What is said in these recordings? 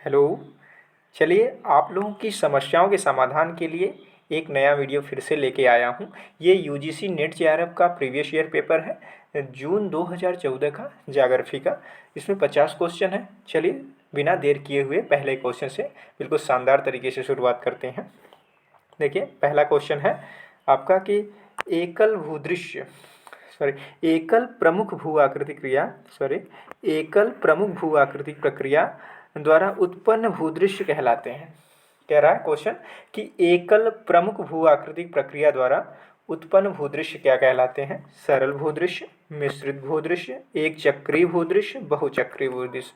Hello. चलिए आप लोगों की समस्याओं के समाधान के लिए एक नया वीडियो फिर से लेके आया हूँ। ये यूजीसी नेट जेआरएफ का प्रीवियस ईयर पेपर है, जून 2014 का ज्योग्राफी का। इसमें 50 क्वेश्चन है। चलिए बिना देर किए हुए पहले क्वेश्चन से बिल्कुल शानदार तरीके से शुरुआत करते हैं। देखिए पहला क्वेश्चन है आपका कि एकल भूदृश्य सॉरी एकल प्रमुख भू आकृति क्रिया सॉरी एकल प्रमुख भू आकृति प्रक्रिया द्वारा उत्पन्न भूदृश्य कहलाते हैं। कह रहा है क्वेश्चन कि एकल प्रमुख भू आकृतिक प्रक्रिया द्वारा उत्पन्न भूदृश्य क्या कहलाते हैं। सरल भूदृश्य, मिश्रित भूदृश्य, एक चक्रीय भूदृश्य, बहुचक्रीय भूदृश्य।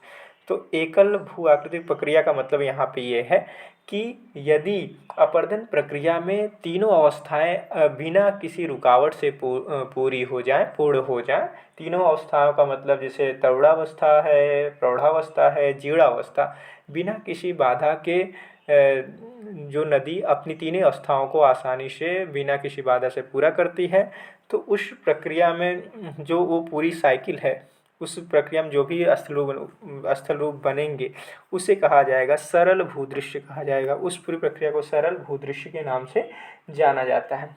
तो एकल भू आकृतिक प्रक्रिया का मतलब यहाँ पे ये है कि यदि अपरदन प्रक्रिया में तीनों अवस्थाएं बिना किसी रुकावट से पूरी हो जाए, पूर्ण हो जाए। तीनों अवस्थाओं का मतलब जैसे तरुणावस्था है, प्रौढ़ावस्था है, जीर्णावस्था, बिना किसी बाधा के जो नदी अपनी तीनों अवस्थाओं को आसानी से बिना किसी बाधा से पूरा करती है, तो उस प्रक्रिया में जो वो पूरी साइकिल है, उस प्रक्रिया में जो भी स्थल रूप बनेंगे उसे कहा जाएगा सरल भूदृश्य कहा जाएगा। उस पूरी प्रक्रिया को सरल भूदृश्य के नाम से जाना जाता है।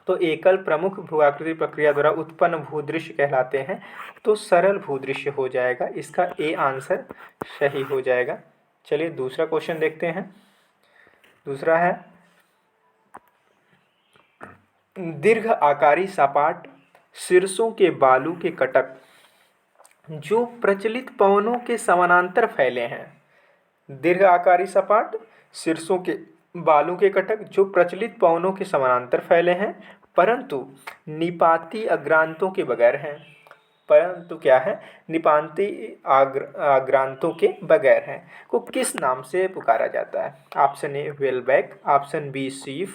तो एकल प्रमुख भू आकृति प्रक्रिया द्वारा उत्पन्न भूदृश्य कहलाते हैं। तो सरल भूदृश्य हो जाएगा, इसका ए आंसर सही हो जाएगा। चलिए दूसरा क्वेश्चन देखते हैं। दूसरा है दीर्घ आकारी सपाट शीर्षों के बालू के कटक जो प्रचलित पवनों के समानांतर फैले हैं। दीर्घ आकारी सपाट शीर्षों के बालू के कटक जो प्रचलित पवनों के समानांतर फैले हैं, परंतु निपाती अग्रांतों के बगैर हैं। परंतु क्या है, निपाती आग्रांतों के बगैर हैं को किस नाम से पुकारा जाता है। Option A whaleback, option B seif,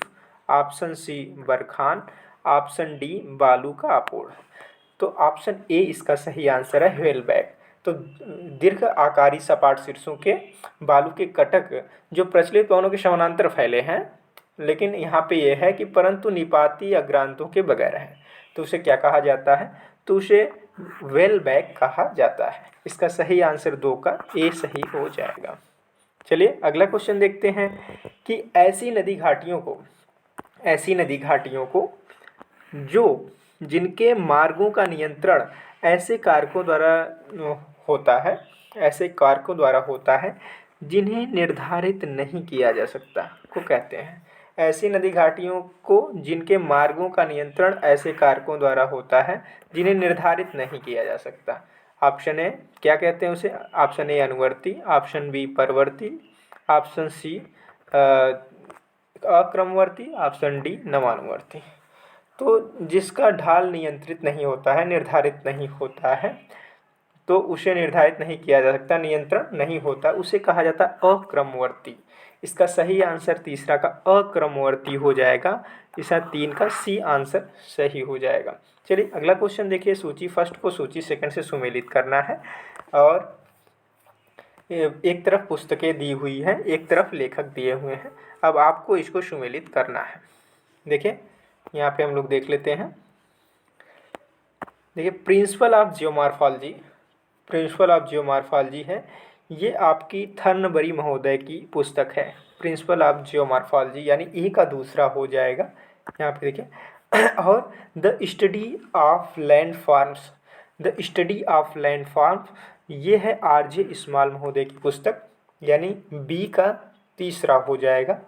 option C barchan, option D बालू का अपोड़। तो ऑप्शन ए इसका सही आंसर है वेलबैक। तो दीर्घ आकारी सपाट शीर्षों के बालू के कटक जो प्रचलित पवनों के समानांतर फैले हैं, लेकिन यहाँ पे ये है कि परंतु निपाती अग्रांतों के बगैर हैं, तो उसे क्या कहा जाता है, तो उसे वेलबैक कहा जाता है। इसका सही आंसर 2 का ए सही हो जाएगा। चलिए अगला क्वेश्चन देखते हैं कि ऐसी नदी घाटियों को जो जिनके मार्गों का नियंत्रण ऐसे कारकों द्वारा होता है जिन्हें निर्धारित नहीं किया जा सकता को कहते हैं। ऐसी नदी घाटियों को जिनके मार्गों का नियंत्रण ऐसे कारकों द्वारा होता है जिन्हें निर्धारित नहीं किया जा सकता। ऑप्शन ए क्या कहते हैं उसे, ऑप्शन ए अनुवर्ती, ऑप्शन बी परवर्ती, ऑप्शन सी अक्रमवर्ती, ऑप्शन डी नवानुवर्ती। तो जिसका ढाल नियंत्रित नहीं होता है, निर्धारित नहीं होता है, तो उसे निर्धारित नहीं किया जा सकता, नियंत्रण नहीं होता, उसे कहा जाता है अक्रमवर्ती। इसका सही आंसर तीसरा का अक्रमवर्ती हो जाएगा। इसका 3 का सी आंसर सही हो जाएगा। चलिए अगला क्वेश्चन देखिए। सूची फर्स्ट को सूची सेकंड से सुमेलित करना है और एक तरफ पुस्तकें दी हुई हैं, एक तरफ लेखक दिए हुए हैं। अब आपको इसको सुमेलित करना है। देखिए यहाँ पे हम लोग देख लेते हैं। देखिए प्रिंसिपल ऑफ जियोमॉर्फोलॉजी है, ये आपकी थर्नबरी महोदय की पुस्तक है। प्रिंसिपल ऑफ जियोमॉर्फोलॉजी यानी ई का दूसरा हो जाएगा यहाँ पे देखिए। और द स्टडी ऑफ लैंडफॉर्म्स ये है आरजे स्मॉल महोदय की पुस्तक, यानी बी का तीसरा हो जाएगा।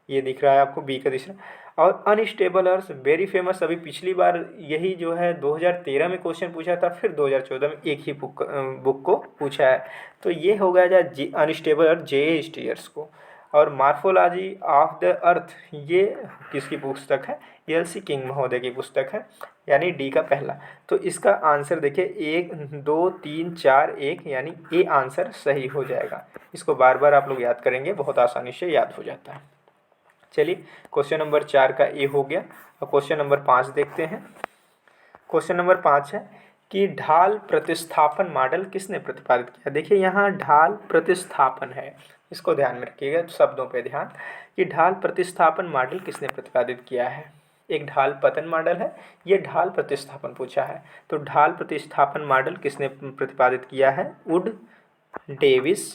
ये दिख रहा है आपको बी का तीसरा। और अनस्टेबल अर्थ वेरी फेमस, अभी पिछली बार यही जो है 2013 में क्वेश्चन पूछा था, फिर 2014 में एक ही बुक को पूछा है। तो ये हो गया अनस्टेबल अर्थ जे स्टीयर्स को। और मार्फोलॉजी ऑफ द अर्थ ये किसकी पुस्तक है, एल.सी. किंग महोदय की पुस्तक है, यानी डी का पहला। तो इसका आंसर देखिए 1 2 3 4 1 यानी ए आंसर सही हो जाएगा। इसको बार बार आप लोग याद करेंगे, बहुत आसानी से याद हो जाता है। चलिए क्वेश्चन नंबर 4 का ए हो गया। और क्वेश्चन नंबर 5 देखते हैं। क्वेश्चन नंबर 5 है कि ढाल प्रतिस्थापन मॉडल किसने प्रतिपादित किया। देखिए यहाँ ढाल प्रतिस्थापन है, इसको ध्यान में रखिएगा, शब्दों पे ध्यान, कि ढाल प्रतिस्थापन मॉडल किसने प्रतिपादित किया है। एक ढाल पतन मॉडल है, ये ढाल प्रतिस्थापन पूछा है। तो ढाल प्रतिस्थापन मॉडल किसने प्रतिपादित किया है, वुड, डेविस,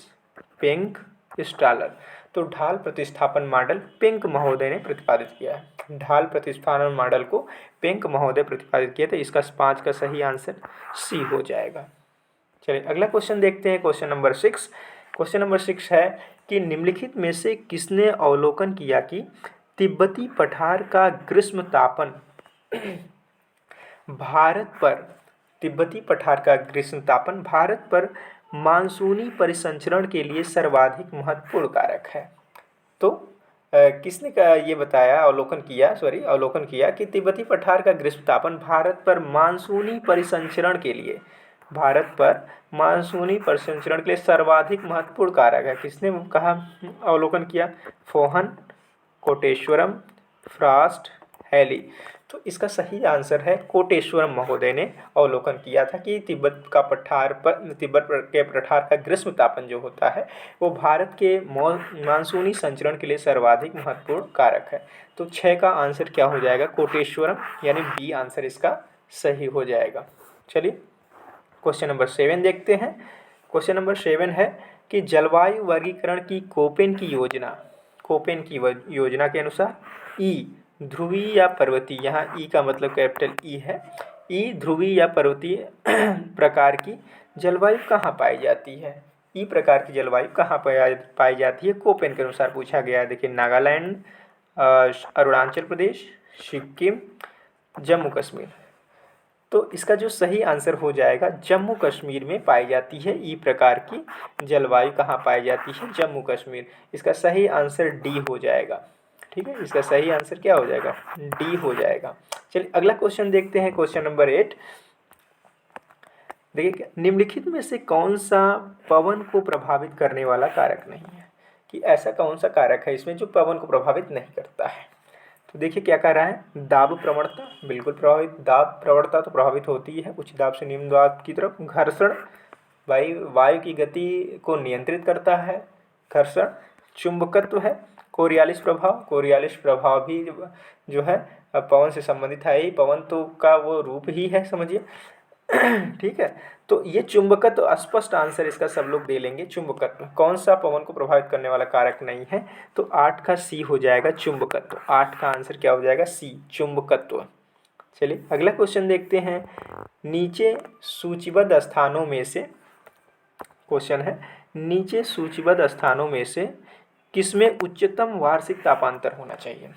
पेंक, स्टालर। तो ढाल प्रतिस्थापन मॉडल पिंक महोदय ने प्रतिपादित किया है। ढाल प्रतिस्थापन मॉडल को पिंक महोदय प्रतिपादित किया, तो इसका 5 का सही आंसर सी हो जाएगा। चलिए अगला क्वेश्चन देखते हैं, क्वेश्चन नंबर 6। क्वेश्चन नंबर 6 है कि निम्नलिखित में से किसने अवलोकन किया कि तिब्बती पठार का ग्रीष्म तापन भारत पर तिब्बती पठार का ग्रीष्म तापन भारत पर मानसूनी परिसंचरण के लिए सर्वाधिक महत्वपूर्ण कारक है। तो किसने का ये बताया, अवलोकन किया कि तिब्बती पठार का ग्रीष्म तापन भारत पर मानसूनी परिसंचरण के लिए सर्वाधिक महत्वपूर्ण कारक है। किसने कहा, अवलोकन किया? फोहन, कोटेश्वरम, फ्रॉस्ट, हैली। तो इसका सही आंसर है कोटेश्वरम महोदय ने अवलोकन किया था कि तिब्बत के पठार का ग्रीष्म तापन जो होता है वो भारत के मानसूनी संचरण के लिए सर्वाधिक महत्वपूर्ण कारक है। तो 6 का आंसर क्या हो जाएगा? कोटेश्वरम, यानी बी आंसर इसका सही हो जाएगा। चलिए क्वेश्चन नंबर 7 देखते हैं। क्वेश्चन नंबर 7 है कि जलवायु वर्गीकरण की कोपेन की योजना के अनुसार ई ध्रुवीय या पर्वतीय, यहाँ ई का मतलब कैपिटल ई है, ई ध्रुवीय या पर्वतीय प्रकार की जलवायु कहाँ पाई जाती है? ई प्रकार की जलवायु कहाँ पाई जाती है? कोपेन के अनुसार पूछा गया है। देखिए नागालैंड, अरुणाचल प्रदेश, सिक्किम, जम्मू कश्मीर। तो इसका जो सही आंसर हो जाएगा जम्मू कश्मीर में पाई जाती है ई प्रकार की जलवायु। कहाँ पाई जाती है? जम्मू कश्मीर। इसका सही आंसर डी हो जाएगा। ठीक है, इसका सही आंसर क्या हो जाएगा? डी हो जाएगा। चलिए अगला क्वेश्चन देखते हैं, क्वेश्चन नंबर 8। देखिए निम्नलिखित में से कौन सा पवन को प्रभावित करने वाला कारक नहीं है, कि ऐसा कौन सा कारक है इसमें जो पवन को प्रभावित नहीं करता है? तो देखिए क्या कह रहा है, दाब प्रवणता बिल्कुल प्रभावित, दाब प्रवणता तो प्रभावित होती है उच्च दाब से निम्न दाब की तरफ। घर्षण, वायु की गति को नियंत्रित करता है घर्षण। चुंबकत्व है, कोरियालिस प्रभाव भी जो है पवन से संबंधित है ही, पवन तो का वो रूप ही है समझिए। ठीक है, तो ये चुंबकत्व स्पष्ट आंसर इसका सब लोग दे लेंगे। चुंबकत्व कौन सा पवन को प्रभावित करने वाला कारक नहीं है? तो 8 का सी हो जाएगा चुंबकत्व। 8 का आंसर क्या हो जाएगा? सी चुंबकत्व। चलिए अगला क्वेश्चन देखते हैं। नीचे सूचीबद्ध स्थानों में से किसमें उच्चतम वार्षिक तापांतर होना चाहिए?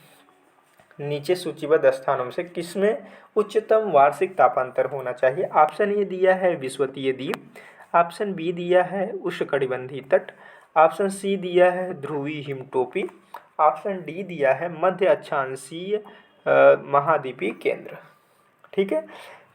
नीचे सूचीबद्ध स्थानों में से किसमें उच्चतम वार्षिक तापांतर होना चाहिए? ऑप्शन ए दिया है विषुवतीय द्वीप, ऑप्शन बी दिया है उष्णकटिबंधीय तट, ऑप्शन सी दिया है ध्रुवीय हिमटोपी, ऑप्शन डी दिया है मध्य अक्षांशीय महाद्वीपीय केंद्र। ठीक है,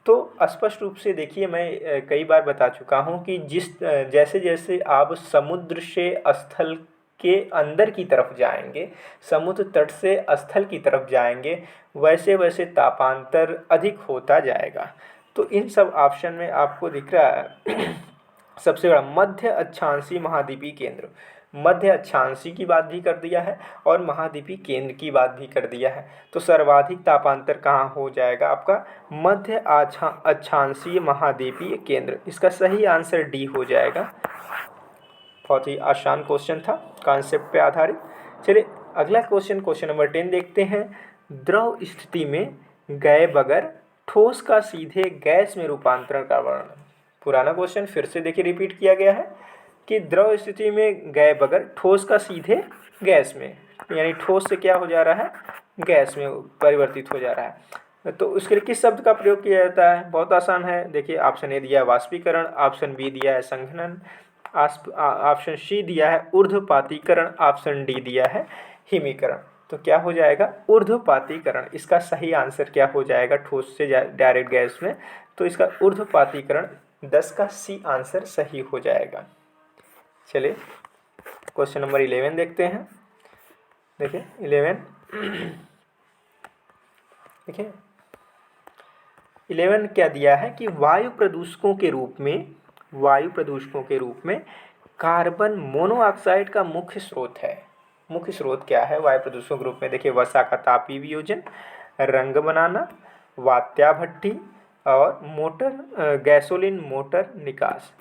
तो स्पष्ट रूप से देखिए मैं कई बार बता चुका हूँ कि जैसे जैसे आप समुद्र से स्थल के अंदर की तरफ जाएंगे, समुद्र तट से स्थल की तरफ जाएंगे, वैसे वैसे तापांतर अधिक होता जाएगा। तो इन सब ऑप्शन में आपको दिख रहा है सबसे बड़ा मध्य अक्षांशीय महाद्वीपीय केंद्र, मध्य अक्षांशीय की बात भी कर दिया है और महाद्वीपीय केंद्र की बात भी कर दिया है। तो सर्वाधिक तापांतर कहाँ हो जाएगा आपका? मध्य अक्षांशीय महाद्वीपीय केंद्र। इसका सही आंसर डी हो जाएगा। बहुत ही आसान क्वेश्चन था, कॉन्सेप्ट पे आधारित। चलिए अगला क्वेश्चन नंबर 10 देखते हैं। द्रव स्थिति में गए बगैर ठोस का सीधे गैस में रूपांतरण का वर्णन। पुराना क्वेश्चन फिर से देखिए रिपीट किया गया है कि द्रव स्थिति में गए बगैर ठोस का सीधे गैस में, यानी ठोस से क्या हो जा रहा है? गैस में परिवर्तित हो जा रहा है। तो उसके लिए किस शब्द का प्रयोग किया जाता है? बहुत आसान है। देखिए ऑप्शन ए दिया है वाष्पीकरण, ऑप्शन बी दिया है संघनन, ऑप्शन सी दिया है ऊर्ध्वपातीकरण, ऑप्शन डी दिया है हिमीकरण। तो क्या हो जाएगा? ऊर्ध्वपातीकरण। इसका सही आंसर क्या हो जाएगा? ठोस से डायरेक्ट गैस में, तो इसका ऊर्ध्वपातीकरण 10 का सी आंसर सही हो जाएगा। चलिए क्वेश्चन नंबर 11 देखते हैं। देखिए 11 देखिए 11 क्या दिया है कि वायु प्रदूषकों के रूप में कार्बन मोनोऑक्साइड का मुख्य स्रोत है। मुख्य स्रोत क्या है वायु प्रदूषकों के रूप में? देखिए वसा का तापीय वियोजन, रंग बनाना, वात्या भट्टी और गैसोलीन मोटर निकास।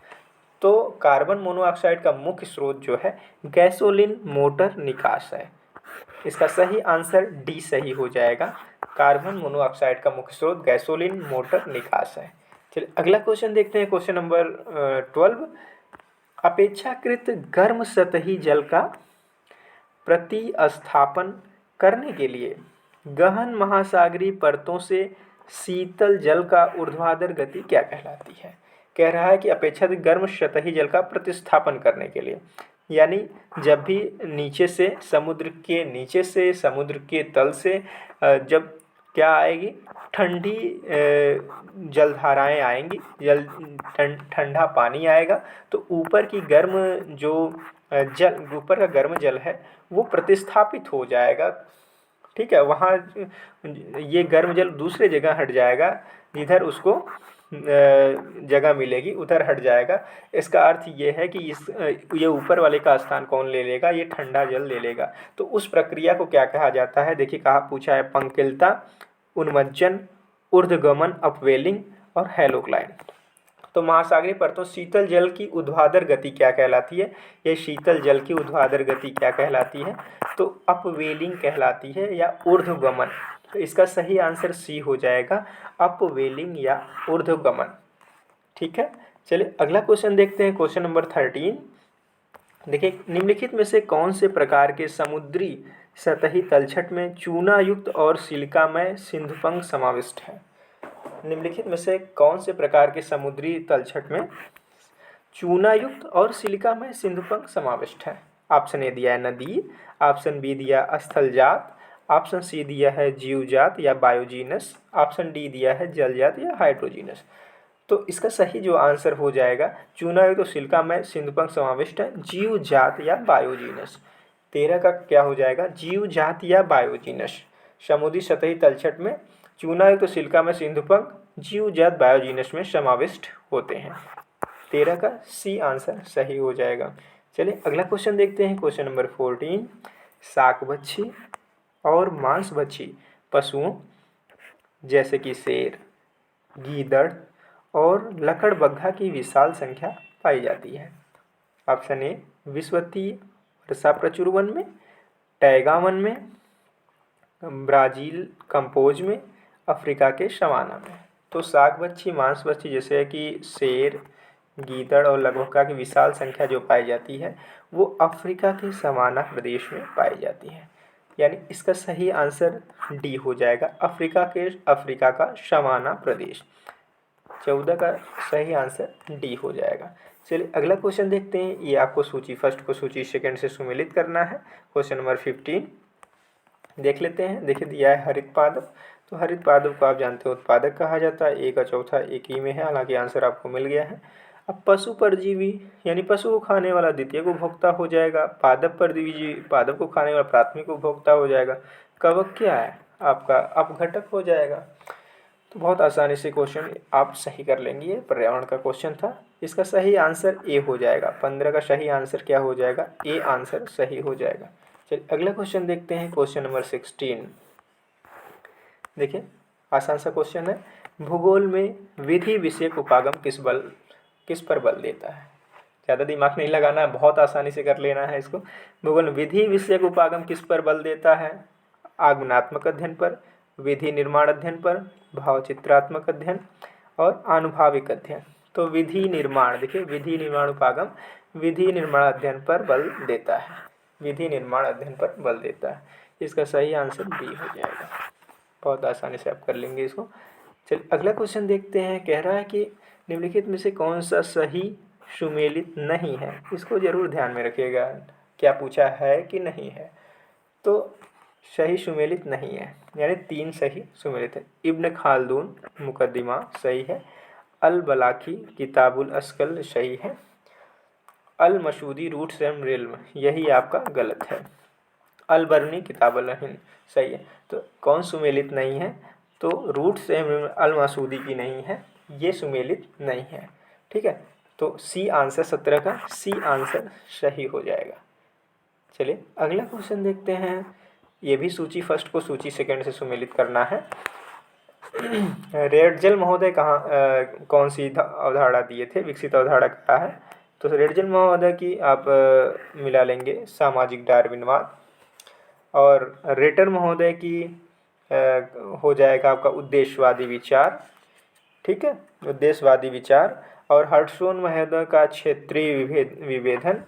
तो कार्बन मोनोऑक्साइड का मुख्य स्रोत जो है गैसोलीन मोटर निकास है। इसका सही आंसर डी सही हो जाएगा। कार्बन मोनोऑक्साइड का मुख्य स्रोत गैसोलीन मोटर निकास है। चलिए अगला क्वेश्चन देखते हैं, क्वेश्चन नंबर 12। अपेक्षाकृत गर्म सतही जल का प्रतिस्थापन करने के लिए गहन महासागरीय परतों से शीतल जल का ऊर्ध्वाधर गति क्या कहलाती है। कह रहा है कि अपेक्षाकृत गर्म सतही जल का प्रतिस्थापन करने के लिए, यानी जब भी नीचे से समुद्र के तल से जब क्या आएगी, ठंडी जलधाराएं आएंगी, ठंडा पानी आएगा, तो ऊपर की गर्म जो ऊपर का गर्म जल है वो प्रतिस्थापित हो जाएगा। ठीक है, वहाँ ये गर्म जल दूसरे जगह हट जाएगा, जिधर उसको जगह मिलेगी उधर हट जाएगा। इसका अर्थ ये है कि ये ऊपर वाले का स्थान कौन ले लेगा, ये ठंडा जल ले लेगा। तो उस प्रक्रिया को क्या कहा जाता है, देखिए कहा पूछा है, पंकिलता, उन्मज्जन, ऊर्ध्वगमन अपवेलिंग और हैलोक्लाइन। तो महासागरीय परतों शीतल जल की ऊर्ध्वाधर गति क्या कहलाती है, ये शीतल जल की ऊर्ध्वाधर गति क्या कहलाती है, तो अपवेलिंग कहलाती है या ऊर्ध्वगमन। तो इसका सही आंसर सी हो जाएगा, अपवेलिंग या ऊर्ध्वगमन। ठीक है, चलिए अगला क्वेश्चन देखते हैं, क्वेश्चन नंबर 13। देखिए निम्नलिखित में से कौन से प्रकार के समुद्री सतही तलछट में चूना युक्त और सिलिकामय सिंधुपंख समाविष्ट है। निम्नलिखित में से कौन से प्रकार के समुद्री तलछट में चूना युक्त और सिलिकामय सिंधुपंख समाविष्ट है। ऑप्शन ए दिया है नदी, ऑप्शन बी दिया स्थलजात, ऑप्शन सी दिया है जीवजात या बायोजीनस, ऑप्शन डी दिया है जलजात या हाइड्रोजीनस। तो इसका सही जो आंसर हो जाएगा, चूना युक्त और सिलिकामय सिंधुपंख समाविष्ट है, जीवजात या बायोजीनस। 13 का क्या हो जाएगा, जीवजात या बायोजीनस। समुद्री सतही तलछट में चूना युक्त सिलिकामय सिंधुपंख जीवजात बायोजीनस में समाविष्ट होते हैं। 13 का सी आंसर सही हो जाएगा। चलिए अगला क्वेश्चन देखते हैं, क्वेश्चन नंबर 14। शाकभक्षी और मांसभक्षी पशुओं जैसे कि शेर, गीदड़ और लकड़बग्घा की विशाल संख्या पाई जाती है। ऑप्शन ए विषवतीय वर्षा प्रचुर वन में, टैगा वन में, ब्राज़ील कंपोज में, अफ्रीका के सवाना में। तो शाकभक्षी मांसभक्षी जैसे कि शेर, गीदड़ और लकड़बग्घा की विशाल संख्या जो पाई जाती है वो अफ्रीका के सवाना प्रदेश में पाई जाती है, यानी इसका सही आंसर डी हो जाएगा, अफ्रीका का सवाना प्रदेश। 14 का सही आंसर डी हो जाएगा। चलिए अगला क्वेश्चन देखते हैं, ये आपको सूची फर्स्ट को सूची सेकंड से सुमेलित करना है। क्वेश्चन नंबर 15 देख लेते हैं। देखिए दिया है हरित पादप, तो हरित पादप को आप जानते हो उत्पादक कहा जाता है। ए का चौथा एक ही में है, हालांकि आंसर आपको मिल गया है। अब पशु परजीवी यानी पशु को खाने वाला द्वितीयक उपभोक्ता हो जाएगा, पादप परजीवी पादप को खाने वाला प्राथमिक उपभोक्ता हो जाएगा, कवक क्या है आपका अपघटक हो जाएगा। तो बहुत आसानी से क्वेश्चन आप सही कर लेंगे, ये पर्यावरण का क्वेश्चन था। इसका सही आंसर ए हो जाएगा। 15 का सही आंसर क्या हो जाएगा, ए आंसर सही हो जाएगा। चलिए अगला क्वेश्चन देखते हैं, क्वेश्चन नंबर 16। देखिए आसान सा क्वेश्चन है, भूगोल में विधि विषयक उपागम किस पर बल देता है। ज़्यादा दिमाग नहीं लगाना है, बहुत आसानी से कर लेना है इसको। भूगोल में विधि विषयक उपागम किस पर बल देता है, आगमनात्मक अध्ययन पर, विधि निर्माण अध्ययन पर, भावचित्रात्मक अध्ययन और आनुभाविक अध्ययन। तो विधि निर्माण, देखिए विधि निर्माण उपागम विधि निर्माण अध्ययन पर बल देता है, विधि निर्माण अध्ययन पर बल देता है। इसका सही आंसर डी हो जाएगा। बहुत आसानी से आप कर लेंगे इसको। चलिए अगला क्वेश्चन देखते हैं। कह रहा है कि निम्नलिखित में से कौन सा सही सुमेलित नहीं है, इसको जरूर ध्यान में रखिएगा। क्या पूछा है कि नहीं है, तो सही सुमेलित नहीं है, यानी 3 सही सुमेलित है। इब्न खालदून मुकद्दिमा सही है, अल बलाखी किताबुल अस्कल सही है, अल मसूदी रूट्स एंड रिल्म यही आपका गलत है, अल बरनी किताबुल हिंद सही है। तो कौन सुमेलित नहीं है, तो रूट्स एंड अल मसूदी की नहीं है, ये सुमेलित नहीं है। ठीक है, तो सी आंसर 17 का सी आंसर सही हो जाएगा। चलिए अगला क्वेश्चन देखते हैं। ये भी सूची फर्स्ट को सूची सेकंड से सुमेलित करना है। रेडजल महोदय कौन सी अवधारणा दिए थे, विकसित अवधारणा क्या है, तो रेडजल महोदय की आप मिला लेंगे सामाजिक डार्विनवाद, और रेटर महोदय की हो जाएगा आपका उद्देश्यवादी विचार, ठीक है, उद्देश्यवादी विचार। और हर्टसोन महोदय का क्षेत्रीय विभेदन,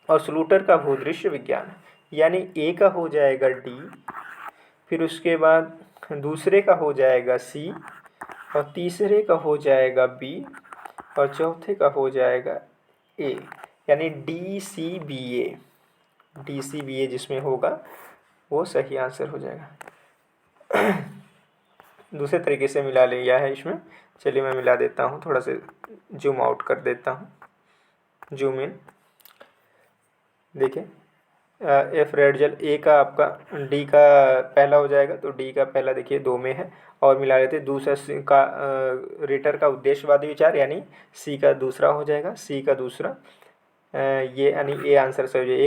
और स्लूटर का भूदृश्य विज्ञान। यानी ए का हो जाएगा डी, फिर उसके बाद दूसरे का हो जाएगा सी, और तीसरे का हो जाएगा बी, और चौथे का हो जाएगा ए, यानी DCBA। DCBA जिसमें होगा वो सही आंसर हो जाएगा। दूसरे तरीके से मिला लिया है इसमें। चलिए मैं मिला देता हूँ, थोड़ा सा जूम आउट कर देता हूँ, जूम इन। देखिए एफ रेडजल ए का आपका डी का पहला हो जाएगा, तो डी का पहला देखिए 2 में है, और मिला लेते दूसरा सी का रेटर का उद्देश्यवादी विचार, यानी सी का दूसरा हो जाएगा, सी का दूसरा, ये यानी ए आंसर से हो जाएगा,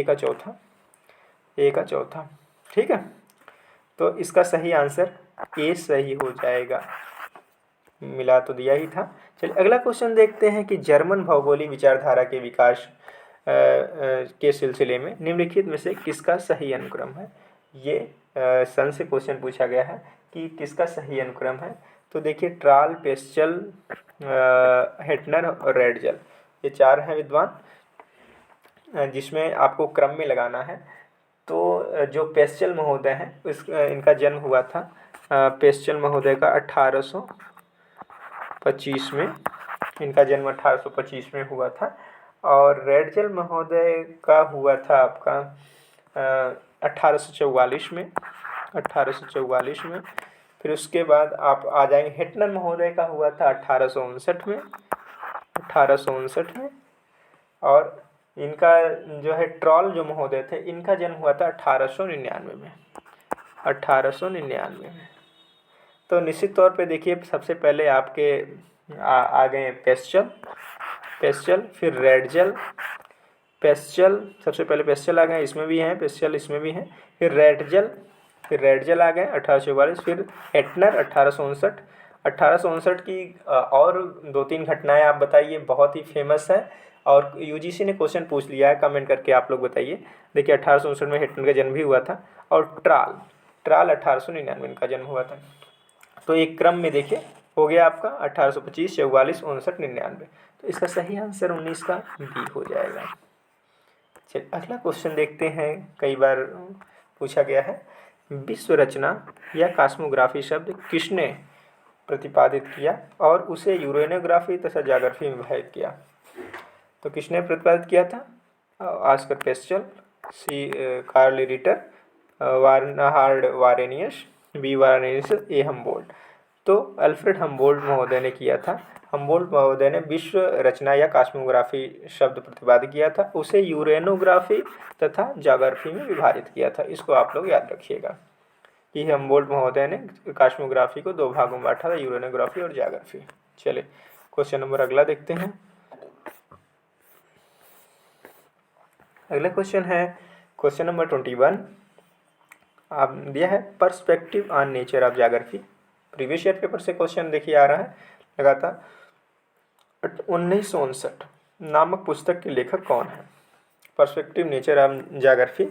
ए का चौथा, ठीक है। तो इसका सही आंसर ए सही हो जाएगा, मिला तो दिया ही था। चलिए अगला क्वेश्चन देखते हैं कि जर्मन भौगोलिक विचारधारा के विकास के सिलसिले में निम्नलिखित में से किसका सही अनुक्रम है। ये सन से क्वेश्चन पूछा गया है कि किसका सही अनुक्रम है। तो देखिए ट्राल, पेस्चल, हेटनर और रेडजल, ये 4 हैं विद्वान, जिसमें आपको क्रम में लगाना है। तो जो पेस्चल महोदय हैं इनका जन्म हुआ था, पेस्चल महोदय का 1825 में, इनका जन्म 1825 में हुआ था। और रेडजल महोदय का हुआ था आपका 1844 में, 1844 में। फिर उसके बाद आप आ जाएंगे, हेटनर महोदय का हुआ था 1859 में, 1859 में। और इनका जो है ट्रॉल जो महोदय थे, इनका जन्म हुआ था 1899 में, 1899 में। तो निश्चित तौर पे देखिए सबसे पहले आपके आ गए पेस्चल, फिर रेडजल, पेस्चल, सबसे पहले पेस्चल आ गए, इसमें भी हैं पेस्चल, इसमें भी हैं, फिर रेडजल आ गए 1844, फिर हेटनर 1859। 1859 की और 2-3 घटनाएं आप बताइए, बहुत ही फेमस है, और यूजीसी ने क्वेश्चन पूछ लिया है, कमेंट करके आप लोग बताइए। देखिए 1859 में हेटनर का जन्म भी हुआ था, और ट्राल 1899 इनका जन्म हुआ था। तो एक क्रम में देखिए हो गया आपका 1825, 44, 59, 99। तो इसका सही आंसर 19 का बी हो जाएगा। चलिए अगला क्वेश्चन देखते हैं, कई बार पूछा गया है, विश्व रचना या कॉस्मोग्राफी शब्द किसने प्रतिपादित किया और उसे यूरेनोग्राफी तथा ज्योग्राफी में विभाजित किया। तो किसने प्रतिपादित किया था? ऑस्कर पेस्चल, सी कार्ल रिटर, वार्नहार्ड वारेनियस, बी वारेनियस, ए हम्बोल्ट। तो अल्फ्रेड हम्बोल्ट महोदय ने किया था। हम्बोल्ट महोदय ने विश्व रचना या कॉस्मोग्राफी शब्द प्रतिपादित किया था, उसे यूरेनोग्राफी तथा ज्योग्राफी में विभाजित किया था। इसको आप लोग याद रखिएगा कि हम्बोल्ट महोदय ने कॉस्मोग्राफी को 2 भागों में बांटा था, यूरेनोग्राफी और ज्योग्राफी। चलिए क्वेश्चन नंबर अगला देखते हैं। अगला क्वेश्चन है क्वेश्चन नंबर 21। आप दिया है perspective on nature of geography. Previous year paper से क्वेश्चन देखिए आ रहा है लगातार। 1959 नामक पुस्तक के लेखक कौन है? पर्सपेक्टिव नेचर ऑफ ज्योग्राफी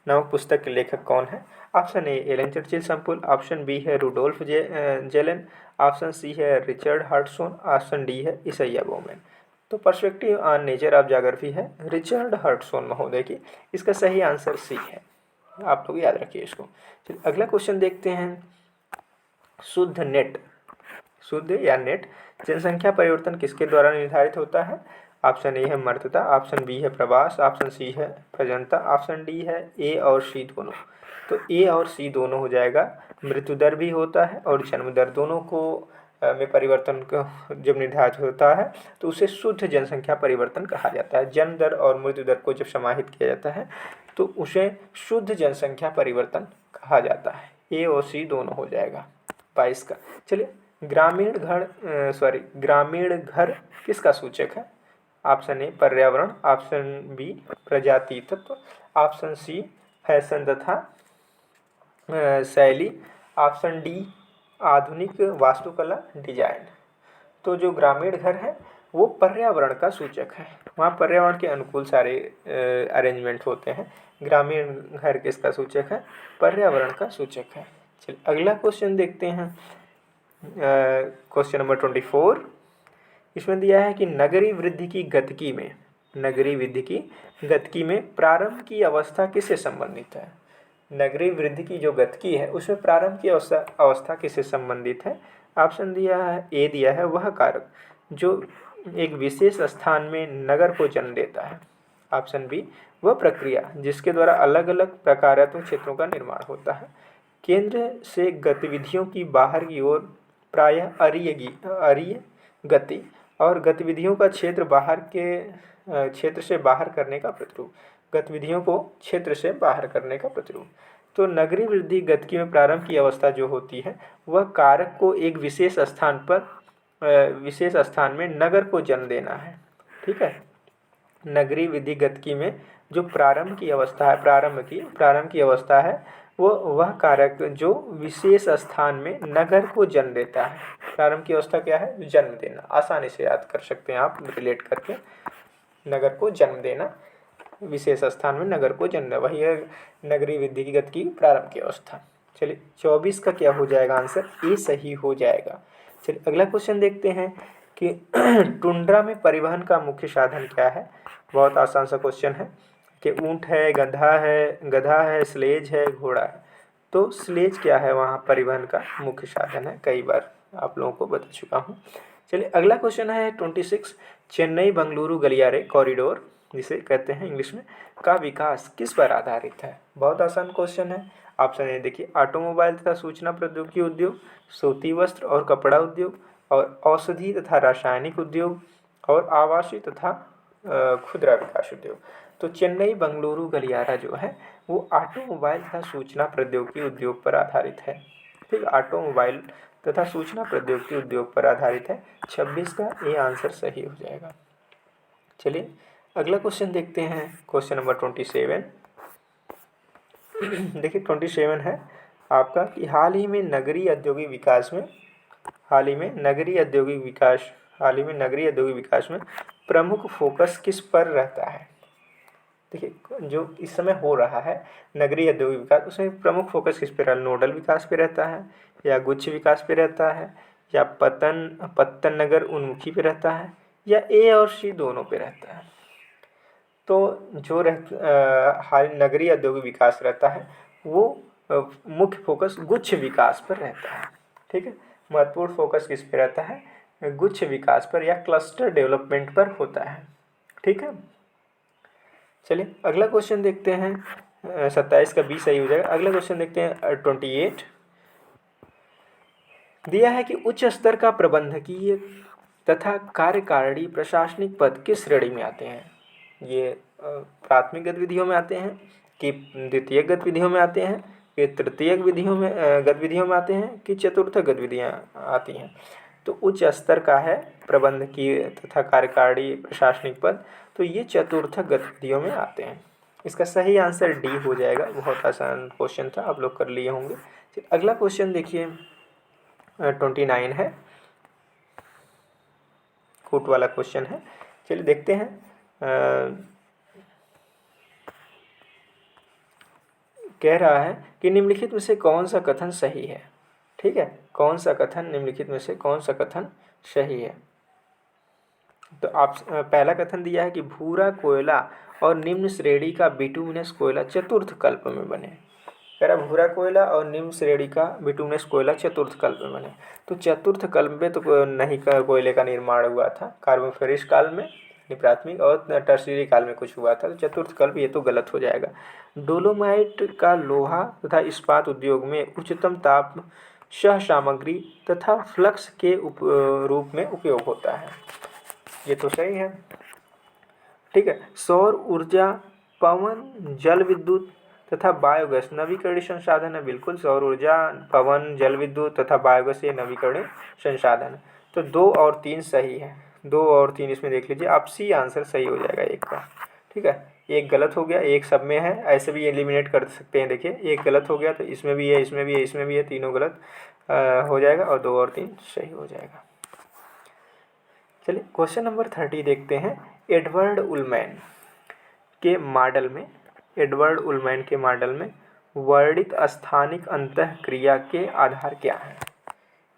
नामक पुस्तक के लेखक कौन है? Option A Ellen Churchill Semple, option B है रुडोल्फ जेलेन, ऑप्शन सी है रिचर्ड हर्टसोन, ऑप्शन डी है इसैया बोमेन। तो perspective on nature of geography है रिचर्ड हर्टसोन महोदय की। इसका सही आंसर सी है, आप लोग याद रखिए इसको। चलिए अगला क्वेश्चन देखते हैं। शुद्ध या नेट जनसंख्या परिवर्तन किसके द्वारा निर्धारित होता है? ऑप्शन ए है मर्दता, ऑप्शन बी है प्रवास, ऑप्शन सी है प्रजनता, ऑप्शन डी है ए और सी दोनों। तो ए और सी दोनों हो जाएगा। मृत्यु दर भी होता है और जन्म दर, दोनों को में परिवर्तन जब निर्धारित होता है तो उसे शुद्ध जनसंख्या परिवर्तन कहा जाता है। जन्म दर और मृत्यु दर को जब समाहित किया जाता है तो उसे शुद्ध जनसंख्या परिवर्तन कहा जाता है। ए और सी दोनों हो जाएगा 22 का। चलिए ग्रामीण घर किसका सूचक है? ऑप्शन ए पर्यावरण, ऑप्शन बी प्रजाति तत्व, ऑप्शन सी फैशन तथा शैली, ऑप्शन डी आधुनिक वास्तुकला डिजाइन। तो जो ग्रामीण घर है वो पर्यावरण का सूचक है। वहाँ पर्यावरण के अनुकूल सारे अरेंजमेंट होते हैं। ग्रामीण घर किसका सूचक है? पर्यावरण का सूचक है। चलिए अगला क्वेश्चन देखते हैं। Question number 24। इसमें दिया है कि नगरीय वृद्धि की गतिकी में, नगरीय वृद्धि की गतिकी में प्रारंभ की अवस्था किससे संबंधित है? नगरीय वृद्धि की जो गतिकी है उसमें प्रारंभ की अवस्था किससे संबंधित है? ऑप्शन दिया है, ए दिया है, वह कारक जो एक विशेष स्थान में नगर को जन्म देता है। ऑप्शन बी, वह प्रक्रिया जिसके द्वारा अलग अलग प्रकारात्मक क्षेत्रों का निर्माण होता है। केंद्र से गतिविधियों की बाहर की ओर प्रायः अरीय गति और गतिविधियों का क्षेत्र बाहर के क्षेत्र से बाहर करने का प्रतिरूप, गतिविधियों को क्षेत्र से बाहर करने का प्रतिरूप। तो नगरीय वृद्धि गतिकी में प्रारंभ की अवस्था जो होती है वह कारक को एक विशेष स्थान में नगर को जन्म देना है। ठीक है, नगरीय वृद्धि गतिकी में जो प्रारंभ की अवस्था है, प्रारंभ की अवस्था है वो वह कारक जो विशेष स्थान में नगर को जन्म देता है। प्रारंभ की अवस्था क्या है? जन्म देना। आसानी से याद कर सकते हैं आप रिलेट करके, नगर को जन्म देना, विशेष स्थान में नगर को जन्म देना, वही है नगरीय वृद्धि की गति की प्रारंभ की अवस्था। चलिए 24 का क्या हो जाएगा आंसर? ए सही हो जाएगा। चलिए अगला क्वेश्चन देखते हैं कि टुंड्रा में परिवहन का मुख्य साधन क्या है? बहुत आसान सा क्वेश्चन है कि ऊंट है, गधा है, स्लेज है, घोड़ा है। तो स्लेज क्या है? वहाँ परिवहन का मुख्य साधन है, कई बार आप लोगों को बता चुका हूँ। चलिए अगला क्वेश्चन है 26। चेन्नई बंगलुरु गलियारे कॉरिडोर जिसे कहते हैं इंग्लिश में, का विकास किस पर आधारित है? बहुत आसान क्वेश्चन है। ऑप्शन ए देखिए, ऑटोमोबाइल तथा सूचना प्रौद्योगिकी उद्योग, सूती वस्त्र और कपड़ा उद्योग, और औषधि तथा रासायनिक उद्योग, और आवासीय तथा खुदरा विकास उद्योग। तो चेन्नई बंगलुरु गलियारा जो है वो ऑटोमोबाइल तथा सूचना प्रौद्योगिकी उद्योग पर आधारित है। ठीक, ऑटोमोबाइल तथा सूचना प्रौद्योगिकी उद्योग पर आधारित है। 26 का ए आंसर सही हो जाएगा। चलिए अगला क्वेश्चन देखते हैं, क्वेश्चन नंबर 27। देखिए 27 है आपका कि हाल ही में नगरीय औद्योगिक विकास में प्रमुख फोकस किस पर रहता है? देखिए जो इस समय हो रहा है नगरीय औद्योगिक विकास, उसमें प्रमुख फोकस किस पे रहता है? नोडल विकास पे रहता है, या गुच्छ विकास पे रहता है, या पत्तन नगर उन्मुखी पे रहता है, या ए और सी दोनों पे रहता है? तो जो हाल नगरीय औद्योगिक विकास रहता है वो मुख्य फोकस गुच्छ विकास पर रहता है। ठीक है, महत्वपूर्ण फोकस किस पे रहता है? गुच्छ विकास पर या क्लस्टर डेवलपमेंट पर होता है। ठीक है, चलिए अगला क्वेश्चन देखते हैं। 27 का बी सही हो जाएगा। अगला क्वेश्चन देखते हैं 28। दिया है कि उच्च स्तर का प्रबंधकीय तथा कार्यकारिणी प्रशासनिक पद किस श्रेणी में आते हैं? ये प्राथमिक गतिविधियों में आते हैं कि द्वितीयक गतिविधियों में आते हैं कि तृतीयक गतिविधियों में आते हैं कि चतुर्थक गतिविधियाँ आती हैं? तो उच्च स्तर का है प्रबंधकीय तथा कार्यकारिणी प्रशासनिक पद, तो ये चतुर्थक गतिविधियों में आते हैं। इसका सही आंसर डी हो जाएगा। बहुत आसान क्वेश्चन था, आप लोग कर लिए होंगे। अगला क्वेश्चन देखिए 29 है, कूट वाला क्वेश्चन है। चलिए देखते हैं। कह रहा है कि निम्नलिखित में से कौन सा कथन सही है? ठीक है, निम्नलिखित में से कौन सा कथन सही है? तो आप पहला कथन दिया है कि भूरा कोयला और निम्न श्रेणी का बिटुमिनस कोयला चतुर्थ कल्प में बने। कह रहा भूरा कोयला और निम्न श्रेणी का बिटुमिनस कोयला चतुर्थ कल्प में बने। तो चतुर्थ कल्प में तो नहीं कोयले का निर्माण हुआ था, कार्बोफेरस काल में, प्राथमिक और टर्शियरी काल में कुछ हुआ था। तो चतुर्थ कल्प ये तो गलत हो जाएगा। डोलोमाइट का लोहा तथा इस्पात उद्योग में उच्चतम ताप सह सामग्री तथा फ्लक्स के रूप में उपयोग होता है। ये तो सही है। ठीक है, सौर ऊर्जा, पवन, जल विद्युत तथा बायोगैस नवीकरणीय संसाधन है। बिल्कुल, सौर ऊर्जा, पवन, जल विद्युत तथा बायोगैस ये नवीकरणीय संसाधन है। तो 2 और 3 सही है। 2 और 3 इसमें देख लीजिए, आप सी आंसर सही हो जाएगा एक का। ठीक है, एक गलत हो गया, एक सब में है, ऐसे भी एलिमिनेट कर सकते हैं। देखिए एक गलत हो गया तो इसमें भी है, इसमें भी है, इसमें भी है, तीनों गलत हो जाएगा और 2 और 3 सही हो जाएगा। चलिए क्वेश्चन नंबर 30 देखते हैं। एडवर्ड उलमैन के मॉडल में वर्णित स्थानिक अंतःक्रिया के आधार क्या हैं।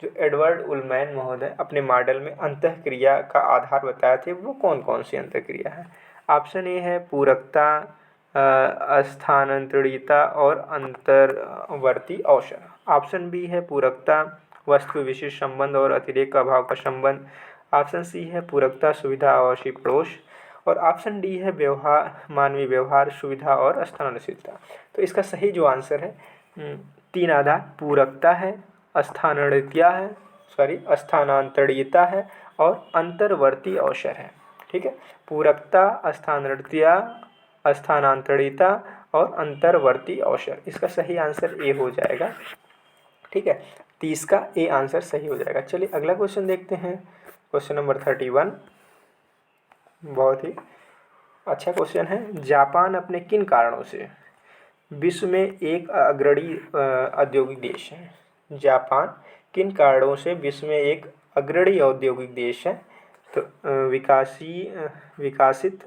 जो एडवर्ड उलमैन महोदय अपने मॉडल में अंतःक्रिया का आधार बताए थे वो कौन कौन सी अंतःक्रिया है। ऑप्शन ए है पूरकता, स्थानांतरिता और अंतर्वर्ती अवसर। ऑप्शन बी है पूरकता, वस्तु विशिष्ट संबंध और अतिरेक का अभाव का संबंध। ऑप्शन सी है पूरकता, सुविधा, आवासीय पड़ोस। और ऑप्शन डी है मानवीय व्यवहार, सुविधा और स्थानांतरिता। तो इसका सही जो आंसर है तीन आधार पूरकता है, स्थानांतरिता है और अंतर्वर्ती अवसर है। ठीक है, पूरकता, स्थानांतरिता और अंतर्वर्ती अवसर, इसका सही आंसर ए हो जाएगा। ठीक है, 30 का ए आंसर सही हो जाएगा। चलिए अगला क्वेश्चन देखते हैं। क्वेश्चन नंबर 31 बहुत ही अच्छा क्वेश्चन है। जापान अपने किन कारणों से विश्व में एक अग्रणी औद्योगिक देश है। जापान किन कारणों से विश्व में एक अग्रणी औद्योगिक देश है। तो विकसित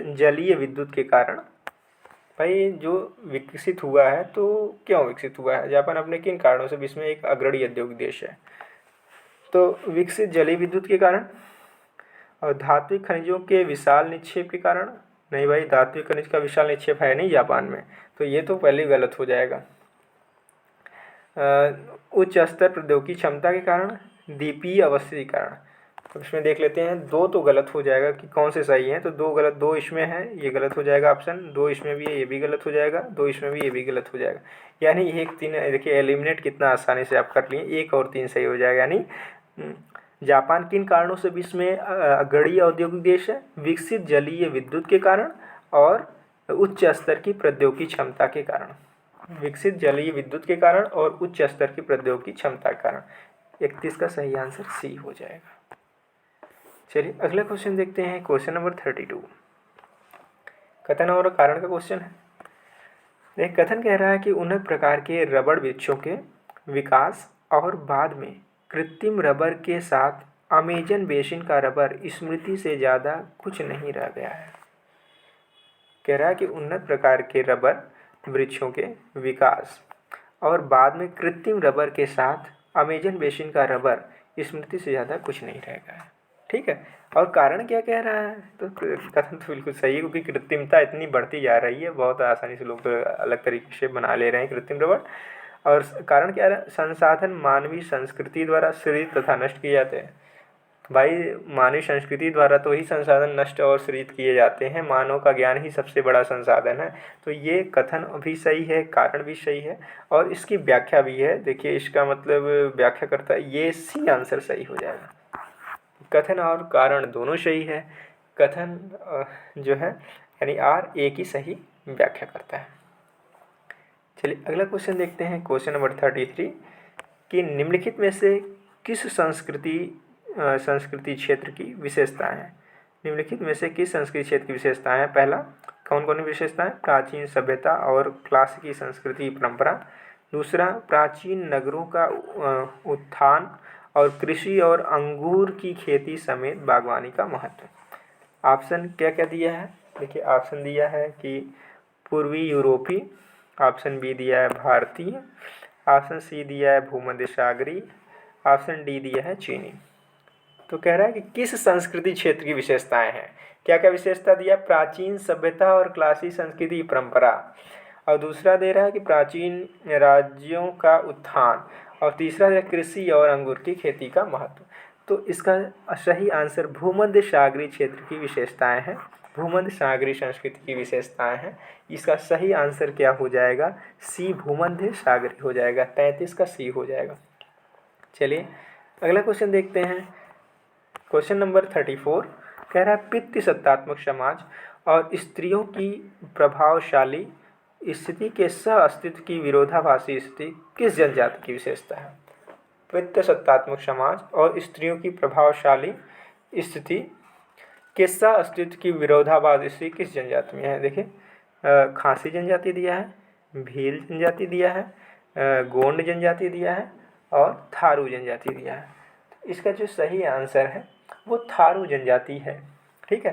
जलीय विद्युत के कारण। भाई जो विकसित हुआ है तो क्यों विकसित हुआ है। जापान अपने किन कारणों से विश्व में एक अग्रणी औद्योगिक देश है। तो विकसित जलीय विद्युत के कारण और धात्विक खनिजों के विशाल निक्षेप के कारण। नहीं भाई, धात्विक खनिज का विशाल निक्षेप है नहीं जापान में, तो ये तो पहले ही गलत हो जाएगा। उच्च स्तर प्रौद्योगिकी क्षमता के कारण, द्वीपीय अवस्थिति के कारण। तो इसमें देख लेते हैं, दो तो गलत हो जाएगा कि कौन से सही हैं। तो दो इसमें है, ये गलत हो जाएगा ऑप्शन। दो इसमें भी है, ये भी गलत हो जाएगा। दो इसमें भी, ये भी गलत हो जाएगा। यानी एक तीन, देखिए एलिमिनेट कितना आसानी से आप कर लिए, एक और तीन सही हो जाएगा। यानी जापान किन कारणों से विश्व में अग्रणी औद्योगिक देश है। विकसित जलीय विद्युत के कारण और उच्च स्तर की प्रौद्योगिकी क्षमता के कारण। विकसित जलीय विद्युत के कारण और उच्च स्तर की प्रौद्योगिकी क्षमता के कारण। 31 का सही आंसर सी हो जाएगा। चलिए अगला क्वेश्चन देखते हैं। क्वेश्चन नंबर 32 कथन और कारण का क्वेश्चन है। एक कथन कह रहा है कि उन्नत प्रकार के रबड़ वृक्षों के विकास और बाद में कृत्रिम रबर के साथ अमेजन बेसिन का रबर स्मृति से ज़्यादा कुछ नहीं रह गया है। कह रहा है कि उन्नत प्रकार के रबर वृक्षों के विकास और बाद में कृत्रिम रबर के साथ अमेजन बेसिन का रबर स्मृति से ज़्यादा कुछ नहीं रह गया है। ठीक है, और कारण क्या कह रहा है। तो कथन तो बिल्कुल सही है, क्योंकि कृत्रिमता इतनी बढ़ती जा रही है, बहुत आसानी से लोग तो अलग तरीके से बना ले रहे हैं कृत्रिम रबर। और कारण क्या है, संसाधन मानवीय संस्कृति द्वारा सृजित तथा नष्ट किए जाते हैं। भाई मानवीय संस्कृति द्वारा तो ही संसाधन नष्ट और सृजित किए जाते हैं, मानव का ज्ञान ही सबसे बड़ा संसाधन है। तो ये कथन भी सही है, कारण भी सही है और इसकी व्याख्या भी है। देखिए इसका मतलब व्याख्या करता है, ये सी आंसर सही हो जाएगा। कथन और कारण दोनों सही है। कथन जो है यानी आर ए की सही व्याख्या करता है। चलिए अगला क्वेश्चन देखते हैं। क्वेश्चन नंबर 33 कि निम्नलिखित में से किस संस्कृति क्षेत्र की विशेषताएं हैं। निम्नलिखित में से किस संस्कृति क्षेत्र की विशेषताएं हैं। पहला, कौन कौन सी विशेषताएं। प्राचीन सभ्यता और क्लासिकी संस्कृति परंपरा। दूसरा, प्राचीन नगरों का उत्थान और कृषि और अंगूर की खेती समेत बागवानी का महत्व। ऑप्शन क्या क्या दिया है। देखिए ऑप्शन दिया है कि पूर्वी यूरोपीय, ऑप्शन बी दिया है भारतीय, ऑप्शन सी दिया है भूमध्य सागरीय, ऑप्शन डी दिया है चीनी। तो कह रहा है कि किस संस्कृति क्षेत्र की विशेषताएं हैं। क्या क्या विशेषता दिया। प्राचीन सभ्यता और क्लासिक संस्कृति परंपरा, और दूसरा दे रहा है कि प्राचीन राज्यों का उत्थान, और तीसरा है कृषि और अंगूर की खेती का महत्व। तो इसका सही आंसर भूमध्य सागरीय क्षेत्र की विशेषताएं हैं, भूमध्य सागरीय संस्कृति की विशेषताएं हैं। इसका सही आंसर क्या हो जाएगा, सी भूमध्य सागरीय हो जाएगा। 33 का सी हो जाएगा। चलिए अगला क्वेश्चन देखते हैं। क्वेश्चन नंबर 34 कह रहा है पितृसत्तात्मक समाज और स्त्रियों की प्रभावशाली स्थिति के सह अस्तित्व की विरोधाभासी स्थिति किस जनजाति की विशेषता है। पितृसत्तात्मक समाज और स्त्रियों की प्रभावशाली स्थिति के सह अस्तित्व की विरोधाभासी स्थिति किस जनजाति में है। देखिए खासी जनजाति दिया है, भील जनजाति दिया है, गोंड जनजाति दिया है और थारू जनजाति दिया है। इसका जो सही आंसर है वो थारू जनजाति है। ठीक है,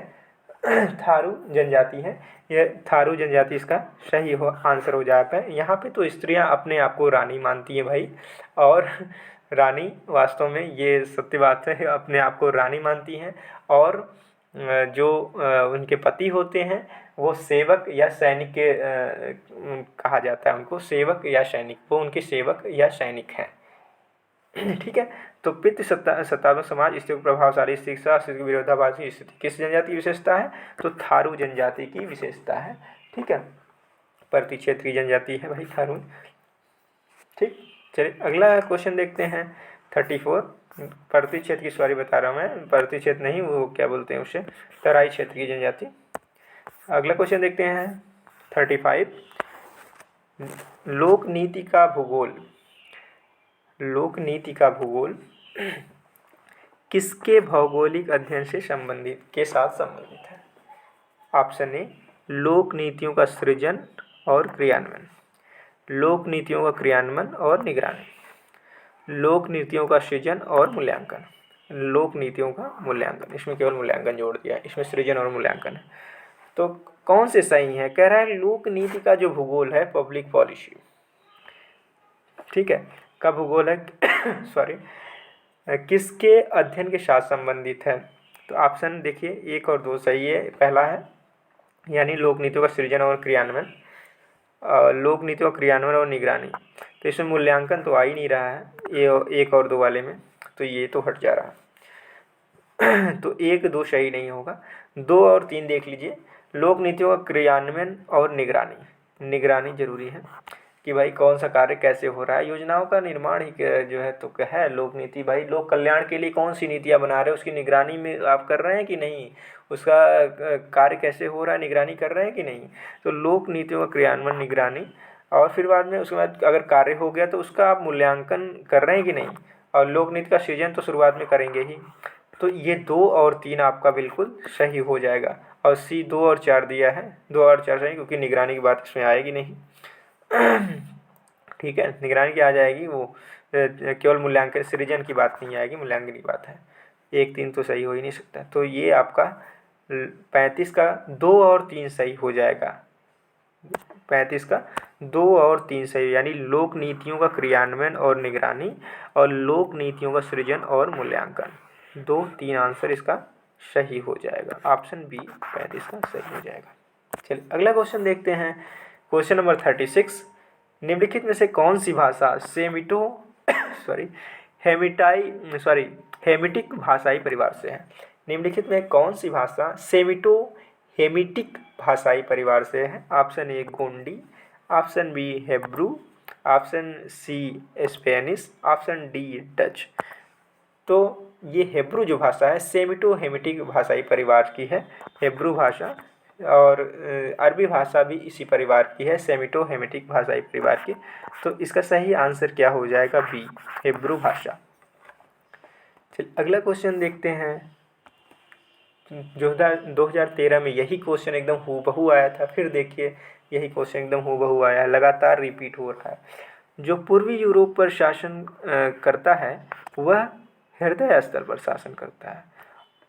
थारू जनजाति है, यह थारू जनजाति इसका सही हो आंसर हो जाता है। यहाँ पे तो स्त्रियाँ अपने आप को रानी मानती हैं भाई, और रानी वास्तव में ये सत्य बात है, अपने आप को रानी मानती हैं। और जो उनके पति होते हैं वो सेवक या सैनिक के कहा जाता है उनको, सेवक या सैनिक, वो उनके सेवक या सैनिक हैं। ठीक है, तो पितृ सत्तात्मक समाज, स्त्री को प्रभावशाली शिक्षा, स्त्री की विरोधाभासी स्थिति किस जनजाति की विशेषता है? तो थारू जनजाति की विशेषता है। ठीक है, प्रतिक्षेत्रीय जनजाति है भाई थारू। ठीक, चलिए अगला क्वेश्चन देखते हैं 34। प्रति क्षेत्र की सॉरी बता रहा हूँ मैं, प्रति क्षेत्र नहीं, वो क्या बोलते हैं उसे, तराई क्षेत्र की जनजाति। अगला क्वेश्चन देखते हैं 35। लोक नीति का भूगोल, लोक नीति का भूगोल किसके भौगोलिक अध्ययन से संबंधित के साथ संबंधित है? ऑप्शन ए लोक नीतियों का सृजन और क्रियान्वयन, लोक नीतियों का क्रियान्वयन और निगरानी, लोक नीतियों का सृजन और मूल्यांकन, लोक नीतियों का मूल्यांकन। इसमें केवल मूल्यांकन जोड़ दिया है, इसमें सृजन और मूल्यांकन है। तो कौन से सही है? कह रहा है लोक नीति का जो भूगोल है, पब्लिक पॉलिसी, ठीक है, का भूगोल है सॉरी, किसके अध्ययन के साथ संबंधित है? तो ऑप्शन देखिए 1 और 2 सही है। पहला है यानी लोक नीतियों का सृजन और क्रियान्वयन, लोक नीतियों का क्रियान्वयन और निगरानी। तो इसमें मूल्यांकन तो आ ही नहीं रहा है ये 1 और 2 वाले में, तो ये तो हट जा रहा है। तो 1 2 सही नहीं होगा, 2 और 3 देख लीजिए। लोक नीतियों का क्रियान्वयन और निगरानी, निगरानी जरूरी है कि भाई कौन सा कार्य कैसे हो रहा है, योजनाओं का निर्माण ही जो है तो क्या है लोक नीति। भाई लोक कल्याण के लिए कौन सी नीतियाँ बना रहे हो, उसकी निगरानी में आप कर रहे हैं कि नहीं, उसका कार्य कैसे हो रहा है, निगरानी कर रहे हैं कि नहीं। तो लोक नीतियों का क्रियान्वयन, निगरानी, और फिर बाद में उसके बाद अगर कार्य हो गया तो उसका आप मूल्यांकन कर रहे हैं कि नहीं, और लोक नीति का सृजन तो शुरुआत में करेंगे ही। तो ये 2 और 3 आपका बिल्कुल सही हो जाएगा, और सी 2 और 4 दिया है, 2 और 4 सही, क्योंकि निगरानी की बात इसमें आएगी नहीं। ठीक है, निगरानी की आ जाएगी, वो केवल मूल्यांकन सृजन की बात नहीं आएगी, मूल्यांकन की बात है। 1 3 तो सही हो ही नहीं सकता, तो ये आपका 35 का 2 और 3 सही हो जाएगा। 35 का 2 और 3 सही, यानी लोक नीतियों का क्रियान्वयन और निगरानी और लोक नीतियों का सृजन और मूल्यांकन, 2 3 आंसर इसका सही हो जाएगा। ऑप्शन बी 35 का सही हो जाएगा। चलिए अगला क्वेश्चन देखते हैं, क्वेश्चन नंबर 36। निम्नलिखित में से कौन सी भाषा सेमिटो हेमिटिक भाषाई परिवार से है? निम्नलिखित में कौन सी भाषा सेमिटो हेमिटिक भाषाई परिवार से है? Option A Gondi, option B Hebrew, option C Spanish, option D Dutch. तो ये हेब्रू जो भाषा है सेमिटो हेमिटिक भाषाई परिवार की है, हेब्रू भाषा, और अरबी भाषा भी इसी परिवार की है, सेमिटो हेमिटिक भाषाई परिवार की। तो इसका सही आंसर क्या हो जाएगा? बी हेब्रू भाषा। चलिए अगला क्वेश्चन देखते हैं, जो 2013 में यही क्वेश्चन एकदम हूबहू आया था, फिर देखिए यही क्वेश्चन एकदम हूबहू आया है, लगातार रिपीट हो रहा है। जो पूर्वी यूरोप पर शासन करता है वह हृदय स्थल पर शासन करता है,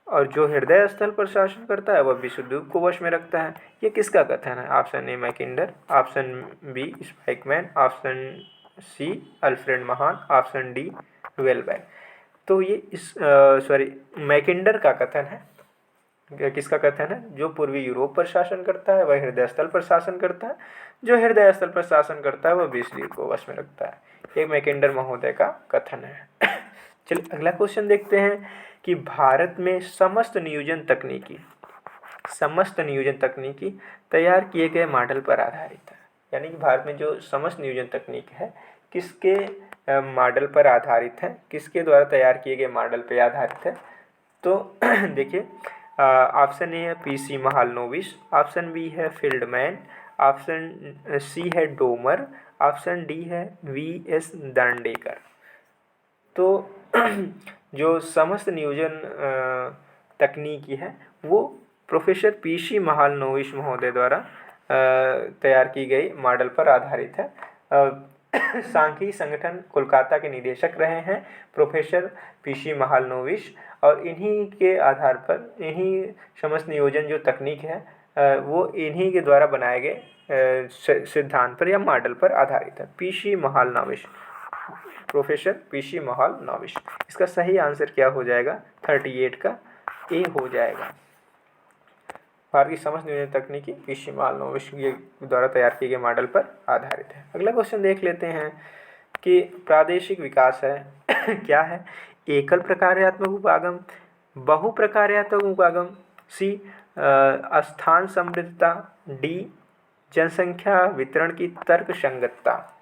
और जो हृदय स्थल पर शासन करता है वह विश्वद्वीप को वश में रखता है। ये किसका कथन है? Option A Mackinder, option B Spykman, option C Alfred Mahan, option D Wellback. तो ये मैकिंडर का कथन है। किसका कथन है? जो पूर्वी यूरोप पर शासन करता है वह हृदय स्थल पर शासन करता है, जो हृदय स्थल पर शासन करता है वह विश्वद्वीप को वश में रखता है। ये मैकिंडर महोदय का कथन है। चलिए अगला क्वेश्चन देखते हैं कि भारत में समस्त नियोजन तकनीकी तैयार किए गए मॉडल पर आधारित है। यानी कि भारत में जो समस्त नियोजन तकनीक है किसके मॉडल पर आधारित है, किसके द्वारा तैयार किए गए मॉडल पर आधारित है? तो देखिए ऑप्शन ए है पीसी महालनोबिस, ऑप्शन बी है फील्डमैन, ऑप्शन सी है डोमर, ऑप्शन डी है वीएस दांडेकर। तो जो समस्त नियोजन तकनीकी है वो प्रोफेसर पीसी महालनोबिस महोदय द्वारा तैयार की गई मॉडल पर आधारित है। सांख्यिकी संगठन कोलकाता के निदेशक रहे हैं प्रोफेसर पीसी महालनोबिस। और इन्हीं के आधार पर इन्हीं समस्त नियोजन जो तकनीक है वो इन्हीं के द्वारा बनाए गए सिद्धांत पर या मॉडल पर आधारित है। PC Mahalanobis, professor PC Mahalanobis. इसका सही आंसर क्या हो जाएगा? 38 का ए हो जाएगा। भारत की समस्त नियोजन तकनीकी पीसी महालनोबिस के द्वारा तैयार किए गए मॉडल पर आधारित है। अगला क्वेश्चन देख लेते हैं कि प्रादेशिक विकास है क्या है? एकल प्रकार्यात्मक उपागम, बहु प्रकार्यात्मक उपागम, सी स्थान समृद्धता, डी जनसंख्या वितरण की तर्क संगतता।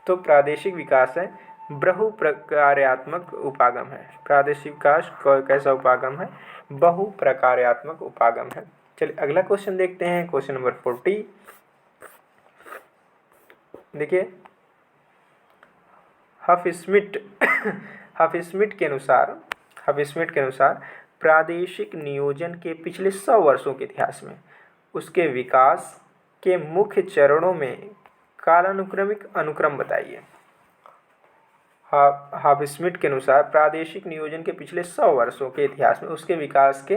तो प्रादेशिक विकास है बहु प्रकार्यात्मक उपागम है। प्रादेशिक विकास कैसा उपागम है? बहु प्रकार्यात्मक उपागम है। चलिए अगला क्वेश्चन देखते हैं, क्वेश्चन नंबर 40। देखिए हफस्मिट के अनुसार प्रादेशिक नियोजन के पिछले 100 वर्षों के इतिहास में उसके विकास के मुख्य चरणों में कालानुक्रमिक अनुक्रम बताइए। हफस्मिट के अनुसार प्रादेशिक नियोजन के पिछले 100 वर्षों के इतिहास में उसके विकास के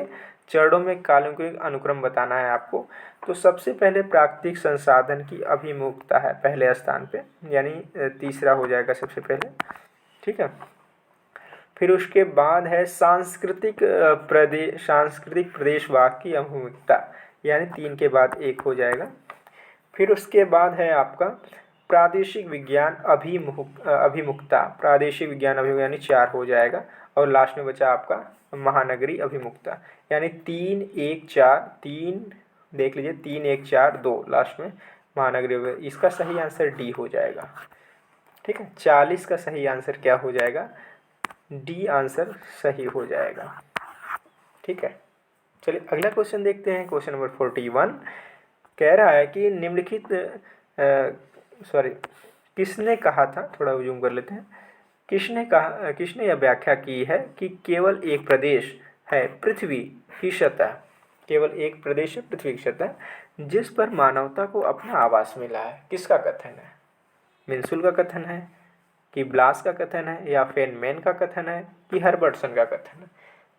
चरणों में कालानुक्रमिक अनुक्रम बताना है आपको। तो सबसे पहले प्राकृतिक संसाधन की अभिमुखता है पहले स्थान पे, यानी तीसरा हो जाएगा सबसे पहले, ठीक है। फिर उसके बाद है सांस्कृतिक प्रदेशवाद की अभिमुखता, यानी 3 के बाद 1 हो जाएगा। फिर उसके बाद है आपका प्रादेशिक विज्ञान अभिमुखता, प्रादेशिक विज्ञान अभिमुखता यानी 4 हो जाएगा। और लास्ट में बचा आपका महानगरी अभिमुखता, यानी 3 1 4 3 देख लीजिए 3 1 4 2 लास्ट में महानगरी। इसका सही आंसर डी हो जाएगा, ठीक है। 40 का सही आंसर क्या हो जाएगा? डी आंसर सही हो जाएगा, ठीक है। चलिए अगला क्वेश्चन देखते हैं, क्वेश्चन नंबर 41। कह रहा है कि निम्नलिखित किसने कहा था, थोड़ा जूम कर लेते हैं, किसने यह व्याख्या की है कि केवल एक प्रदेश है पृथ्वी की सतह, केवल एक प्रदेश है पृथ्वी की सतह जिस पर मानवता को अपना आवास मिला है? किसका कथन है? मिन्सुल का कथन है कि ब्लास का कथन है या फेनमैन का कथन है कि हर्बर्टसन का कथन है?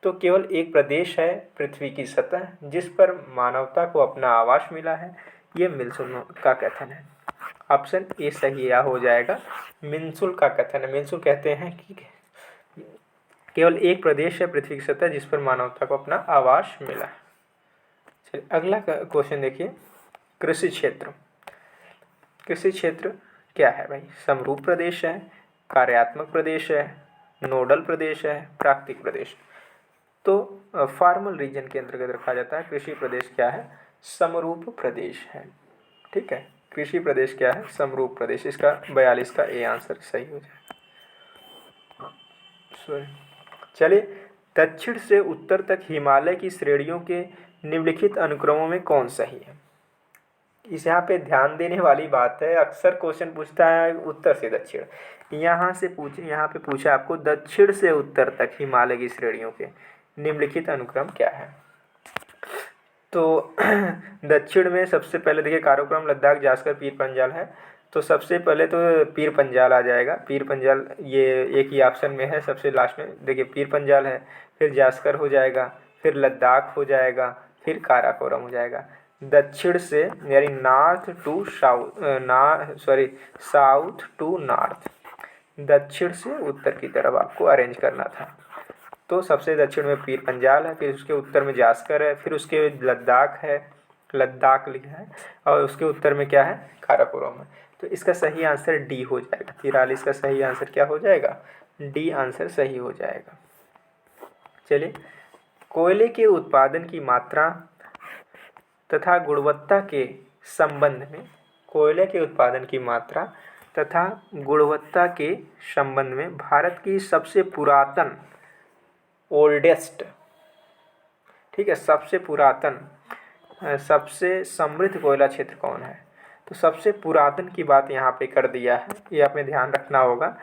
तो केवल एक प्रदेश है पृथ्वी की सतह जिस पर मानवता को अपना आवास मिला है, ये मिन्सुल का कथन है। ऑप्शन ए सही या हो जाएगा, मिन्सुल का कथन है। मिन्सुल कहते हैं कि केवल एक प्रदेश है पृथ्वी की सतह जिस पर मानवता को अपना आवास मिला है। चलिए अगला क्वेश्चन देखिए, कृषि क्षेत्र। कृषि क्षेत्र क्या है भाई? समरूप प्रदेश है, कार्यात्मक प्रदेश है, नोडल प्रदेश है, प्राकृतिक प्रदेश। तो फॉर्मल रीजन के अंतर्गत रखा जाता है। कृषि प्रदेश क्या है? समरूप प्रदेश है, ठीक है। कृषि प्रदेश क्या है? समरूप प्रदेश। इसका 42 का ए आंसर सही हो जाएगा। चलिए दक्षिण से उत्तर तक हिमालय की श्रेणियों के निम्नलिखित अनुक्रमों में कौन सही है? इस यहाँ पे ध्यान देने वाली बात है, अक्सर क्वेश्चन पूछता है उत्तर से दक्षिण, यहाँ पे पूछा आपको दक्षिण से उत्तर तक हिमालय की श्रेणियों के निम्नलिखित अनुक्रम क्या है? तो दक्षिण में सबसे पहले देखिए काराकोरम, लद्दाख, जास्कर, पीर पंजाल है। तो सबसे पहले तो पीर पंजाल आ जाएगा। पीर पंजाल ये एक ही ऑप्शन में है, सबसे लास्ट में देखिए पीर पंजाल है, फिर जास्कर हो जाएगा, फिर लद्दाख हो जाएगा, फिर काराकोरम हो जाएगा। दक्षिण से यानी साउथ टू नॉर्थ, दक्षिण से उत्तर की तरफ आपको अरेंज करना था। तो सबसे दक्षिण में पीर पंजाल है, फिर उसके उत्तर में जास्कर है, फिर उसके लद्दाख है, लद्दाख लिखा है, और उसके उत्तर में क्या है? काराकोरम है। तो इसका सही आंसर डी हो जाएगा। 43 का सही आंसर क्या हो जाएगा? डी आंसर सही हो जाएगा। चलिए कोयले के उत्पादन की मात्रा तथा गुणवत्ता के संबंध में, कोयले के उत्पादन की मात्रा तथा गुणवत्ता के संबंध में भारत की सबसे पुरातन ओल्डेस्ट, ठीक है, सबसे पुरातन सबसे समृद्ध कोयला क्षेत्र कौन है? तो सबसे पुरातन की बात यहाँ पे कर दिया है, ये आपने ध्यान रखना होगा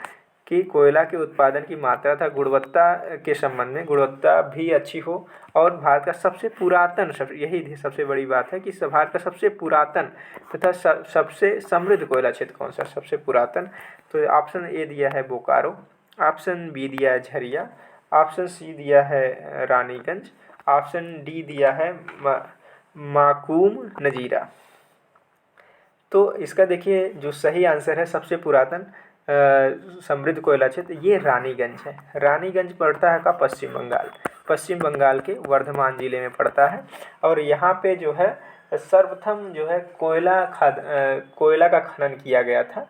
कि कोयला के उत्पादन की मात्रा तथा गुणवत्ता के संबंध में गुणवत्ता भी अच्छी हो, और भारत का सबसे पुरातन यही सबसे बड़ी बात है कि भारत का सबसे पुरातन तथा सबसे समृद्ध कोयला क्षेत्र कौन सा, सबसे पुरातन। तो ऑप्शन ए दिया है बोकारो, ऑप्शन बी दिया है झरिया, ऑप्शन सी दिया है रानीगंज, ऑप्शन डी दिया है माकूम नजीरा। तो इसका देखिए जो सही आंसर है सबसे पुरातन समृद्ध कोयला क्षेत्र, ये रानीगंज है। रानीगंज पड़ता है का पश्चिम बंगाल, पश्चिम बंगाल के वर्धमान जिले में पड़ता है। और यहाँ पे जो है सर्वप्रथम जो है कोयला का खनन किया गया था।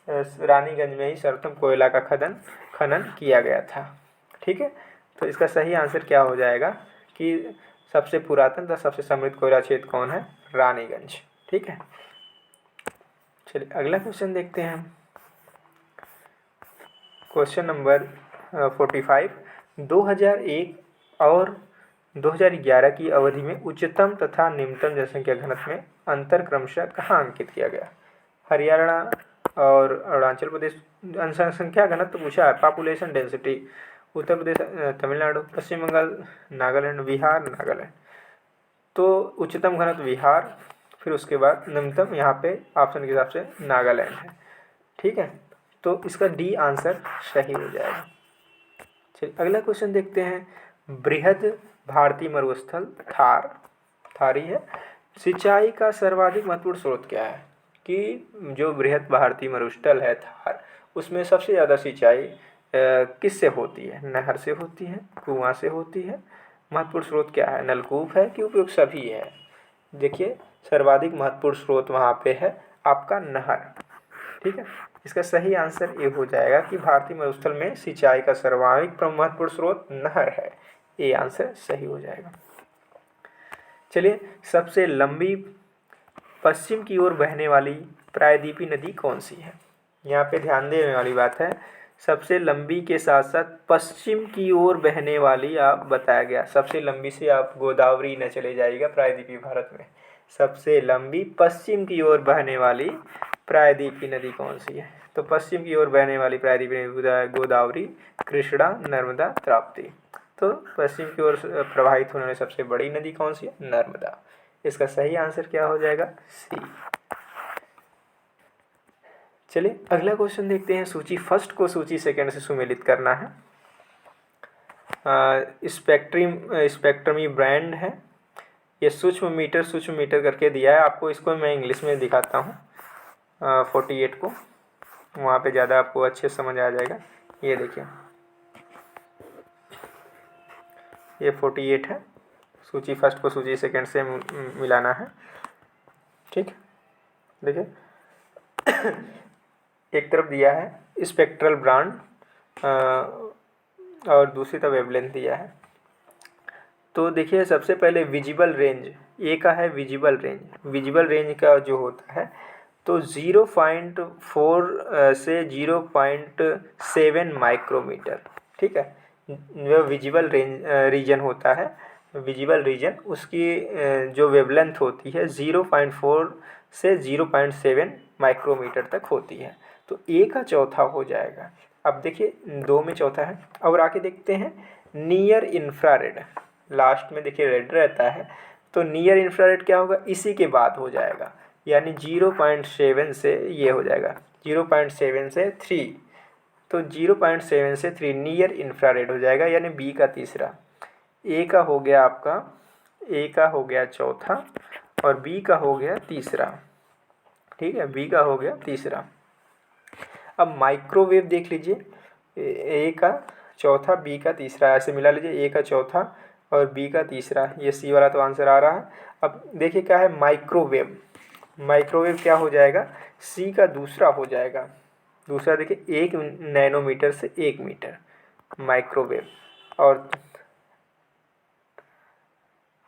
रानीगंज में ही सर्वप्रथम कोयला का खनन किया गया था। ठीक है, तो इसका सही आंसर क्या हो जाएगा कि सबसे पुरातन तथा सबसे समृद्ध कोयला क्षेत्र कौन है, रानीगंज। ठीक है, चलिए अगला क्वेश्चन देखते हैं हम। क्वेश्चन नंबर 45, 2001 और 2011 की अवधि में उच्चतम तथा निम्नतम जनसंख्या घनत्व में अंतर क्रमशः कहाँ अंकित किया गया। हरियाणा और अरुणाचल प्रदेश। जनसंख्या घनत्व पूछा है, पॉपुलेशन डेंसिटी, उत्तर प्रदेश, तमिलनाडु, पश्चिम बंगाल, नागालैंड, बिहार, नागालैंड। तो उच्चतम घनत्व बिहार, फिर उसके बाद निम्नतम यहाँ पे ऑप्शन के हिसाब से नागालैंड है। ठीक है, तो इसका डी आंसर सही हो जाएगा। चलिए अगला क्वेश्चन देखते हैं। बृहद भारतीय मरुस्थल थारी है, सिंचाई का सर्वाधिक महत्वपूर्ण स्रोत क्या है। कि जो बृहद भारतीय मरुस्थल है थार, उसमें सबसे ज़्यादा सिंचाई किससे होती है, नहर से होती है, कुआं से होती है। महत्वपूर्ण स्रोत क्या है, नलकूप है कि उपयोग सभी है। देखिए सर्वाधिक महत्वपूर्ण स्रोत वहाँ पे है आपका नहर। ठीक है, इसका सही आंसर ये हो जाएगा कि भारतीय मरुस्थल में सिंचाई का सर्वाधिक महत्वपूर्ण स्रोत नहर है। ये आंसर सही हो जाएगा। चलिए, सबसे लंबी पश्चिम की ओर बहने वाली प्रायद्वीपीय नदी कौन सी है। यहाँ पे ध्यान देने वाली बात है, सबसे लंबी के साथ साथ पश्चिम की ओर बहने वाली आप बताया गया। सबसे लंबी से आप गोदावरी न चले जाइएगा प्रायद्वीपीय भारत में। सबसे लंबी पश्चिम की ओर बहने वाली प्रायद्वीपीय नदी कौन सी है। तो पश्चिम की ओर बहने वाली प्रायद्वीपीय नदी गोदावरी, कृष्णा, नर्मदा, ताप्ती। तो पश्चिम की ओर प्रवाहित होने वाली सबसे बड़ी नदी कौन सी है, नर्मदा। इसका सही आंसर क्या हो जाएगा, सी। चलिए अगला क्वेश्चन देखते हैं। सूची फर्स्ट को सूची सेकंड से सुमेलित करना है। स्पेक्ट्रमी ब्रांड है, ये सूक्ष्म मीटर करके दिया है आपको। इसको मैं इंग्लिश में दिखाता हूँ 48 को, वहाँ पे ज़्यादा आपको अच्छे समझ आ जाएगा। ये देखिए, ये 48 है। सूची फर्स्ट को सूची सेकंड से मिलाना है। ठीक, देखिए एक तरफ दिया है स्पेक्ट्रल ब्रांड और दूसरी तरफ वेवलेंथ दिया है। तो देखिए सबसे पहले विजिबल रेंज, ए का है विजिबल रेंज। विजिबल रेंज का जो होता है तो 0.4 से 0.7 माइक्रोमीटर। ठीक है, जो विजिबल रेंज रीजन होता है, विजिबल रीजन, उसकी जो वेवलेंथ होती है 0.4 से 0.7 माइक्रोमीटर तक होती है। तो ए का चौथा हो जाएगा। अब देखिए 2 में चौथा है। और आके देखते हैं नियर इंफ्रारेड, लास्ट में देखिए रेड रहता है, तो नियर इंफ्रारेड क्या होगा, इसी के बाद हो जाएगा। यानी 0.7 से ये हो जाएगा 0.7 से 3, तो 0.7 से 3 नियर इंफ्रारेड हो जाएगा, यानी बी का तीसरा। ए का हो गया आपका, ए का हो गया चौथा और बी का हो गया तीसरा। ठीक है, बी का हो गया तीसरा। अब माइक्रोवेव देख लीजिए, ए का चौथा बी का तीसरा, ऐसे मिला लीजिए, ए का चौथा और बी का तीसरा। ये सी वाला तो आंसर आ रहा है। अब देखिए क्या है माइक्रोवेव, माइक्रोवेव क्या हो जाएगा, सी का दूसरा हो जाएगा। दूसरा देखिए 1 नैनोमीटर से 1 मीटर माइक्रोवेव, और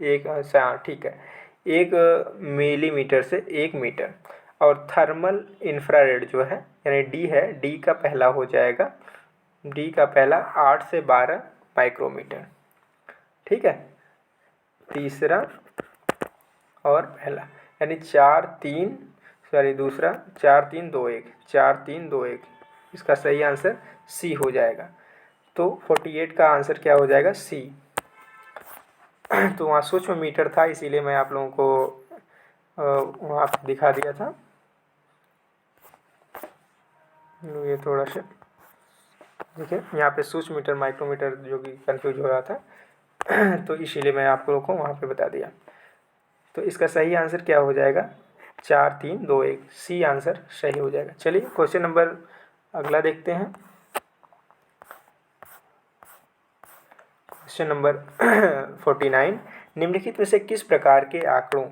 एक, अच्छा ठीक है, 1 मिलीमीटर से 1 मीटर। और थर्मल इंफ्रारेड जो है यानी डी है, डी का पहला हो जाएगा, डी का पहला 8 से 12 माइक्रोमीटर। ठीक है, तीसरा और पहला यानी 4 3 सॉरी दूसरा 4 3 2 1 4 3 2 1 इसका सही आंसर सी हो जाएगा। तो 48 का आंसर क्या हो जाएगा? सी। तो वहाँ सूक्ष्म मीटर था, इसीलिए मैं आप लोगों को वहाँ पे दिखा दिया था। ये थोड़ा सा देखिए, यहाँ पे सूक्ष्म मीटर माइक्रोमीटर जो कि कंफ्यूज हो रहा था तो इसीलिए मैं आप लोगों को वहाँ पे बता दिया। तो इसका सही आंसर क्या हो जाएगा? 4 3 2 1, सी आंसर सही हो जाएगा। चलिए क्वेश्चन नंबर अगला देखते हैं। क्वेश्चन नंबर 49, निम्नलिखित में से किस प्रकार के आंकड़ों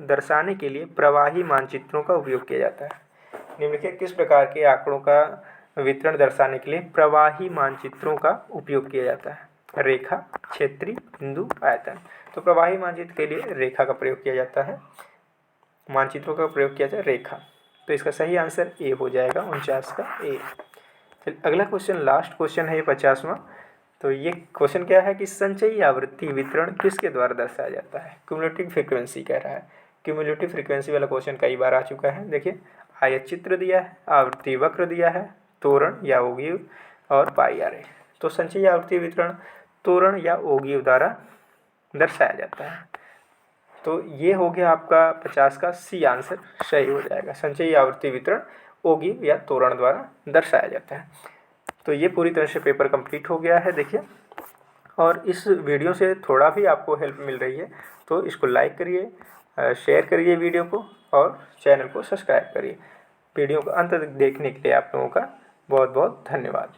दर्शाने के लिए प्रवाही मानचित्रों का उपयोग किया जाता है? निम्नलिखित किस प्रकार के आंकड़ों का वितरण दर्शाने के लिए प्रवाही मानचित्रों का उपयोग किया जाता है? रेखा, क्षेत्रीय, बिंदु, आयतन। तो प्रवाही मानचित्र के लिए रेखा का प्रयोग किया जाता है, मानचित्रों का प्रयोग किया जाता है रेखा। तो इसका सही आंसर ए हो जाएगा, 49 का ए। फिर अगला क्वेश्चन, लास्ट क्वेश्चन है ये 50वां। तो ये क्वेश्चन क्या है कि संचयी आवृत्ति वितरण किसके द्वारा दर्शाया जाता है? क्यूमुलेटिव फ्रीक्वेंसी कह रहा है। क्यूमुलेटिव फ्रीक्वेंसी वाला क्वेश्चन कई बार आ चुका है। देखिए, आयत चित्र दिया है, आवृत्ति वक्र दिया है, तोरण या ओगिव और पाई आर ए। तो संचयी आवृत्ति वितरण तोरण या ओगिव द्वारा दर्शाया जाता है। तो ये हो गया आपका 50 का सी आंसर सही हो जाएगा। संचयी आवृत्ति वितरण ओगिव या तोरण द्वारा दर्शाया जाता है। तो ये पूरी तरह से पेपर कंप्लीट हो गया है। देखिए, और इस वीडियो से थोड़ा भी आपको हेल्प मिल रही है तो इसको लाइक करिए, शेयर करिए वीडियो को और चैनल को सब्सक्राइब करिए। वीडियो को अंत तक देखने के लिए आप लोगों का बहुत बहुत धन्यवाद।